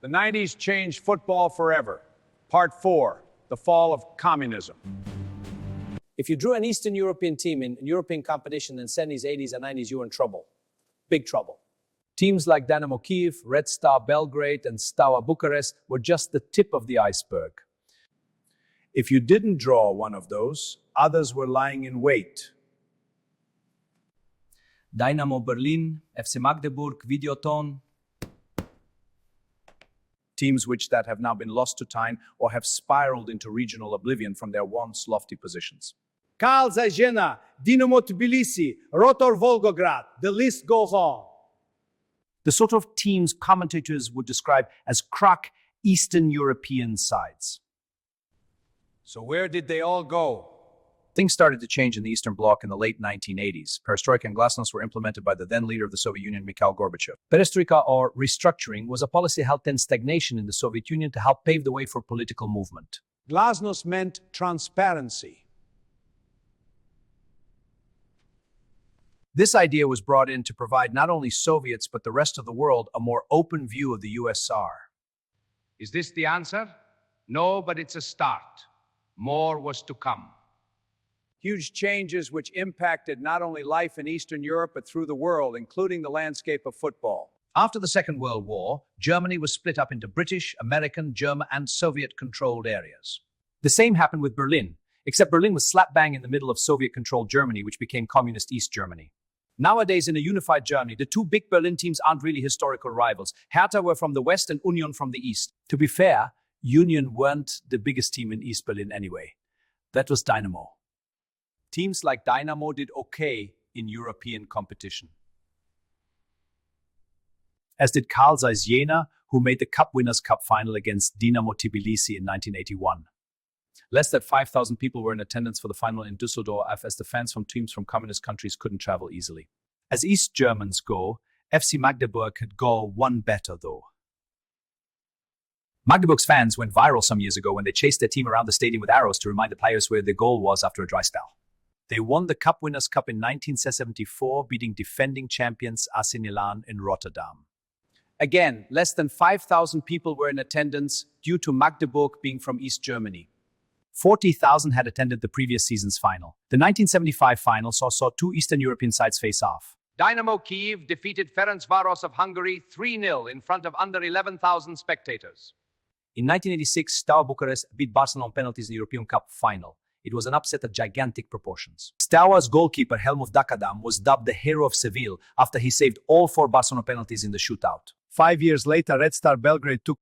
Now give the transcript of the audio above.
The 90s changed football forever. Part 4, the Fall of Communism. If you drew an Eastern European team in European competition in the 70s, 80s, and 90s, you were in trouble. Big trouble. Teams like Dynamo Kyiv, Red Star Belgrade, and Steaua Bucharest were just the tip of the iceberg. If you didn't draw one of those, others were lying in wait. Dynamo Berlin, FC Magdeburg, Videoton. Teams that have now been lost to time or have spiraled into regional oblivion from their once lofty positions. Karl Zajena, Dinamo Tbilisi, Rotor Volgograd, the list goes on. The sort of teams commentators would describe as crack Eastern European sides. So where did they all go? Things started to change in the Eastern Bloc in the late 1980s. Perestroika and glasnost were implemented by the then leader of the Soviet Union, Mikhail Gorbachev. Perestroika, or restructuring, was a policy held to end stagnation in the Soviet Union to help pave the way for political movement. Glasnost meant transparency. This idea was brought in to provide not only Soviets but the rest of the world a more open view of the USSR. Is this the answer? No, but it's a start. More was to come. Huge changes which impacted not only life in Eastern Europe but through the world, including the landscape of football. After the Second World War, Germany was split up into British, American, German, and Soviet-controlled areas. The same happened with Berlin, except Berlin was slap bang in the middle of Soviet-controlled Germany, which became Communist East Germany. Nowadays, in a unified Germany, the two big Berlin teams aren't really historical rivals. Hertha were from the west and Union from the east. To be fair, Union weren't the biggest team in East Berlin anyway. That was Dynamo. Teams like Dynamo did okay in European competition. As did Karl Zeiss Jena, who made the Cup Winners' Cup final against Dinamo Tbilisi in 1981. Less than 5,000 people were in attendance for the final in Düsseldorf, as the fans from teams from communist countries couldn't travel easily. As East Germans go, FC Magdeburg had go one better though. Magdeburg's fans went viral some years ago when they chased their team around the stadium with arrows to remind the players where their goal was after a dry spell. They won the Cup Winners' Cup in 1974, beating defending champions AC Milan in Rotterdam. Again, less than 5,000 people were in attendance due to Magdeburg being from East Germany. 40,000 had attended the previous season's final. The 1975 final saw two Eastern European sides face off. Dynamo Kyiv defeated Ferencváros of Hungary 3-0 in front of under 11,000 spectators. In 1986, Steaua Bucharest beat Barcelona on penalties in the European Cup final. It was an upset of gigantic proportions. Steaua's goalkeeper, Helmut Dakadam, was dubbed the hero of Seville after he saved all 4 Barcelona penalties in the shootout. 5 years later, Red Star Belgrade took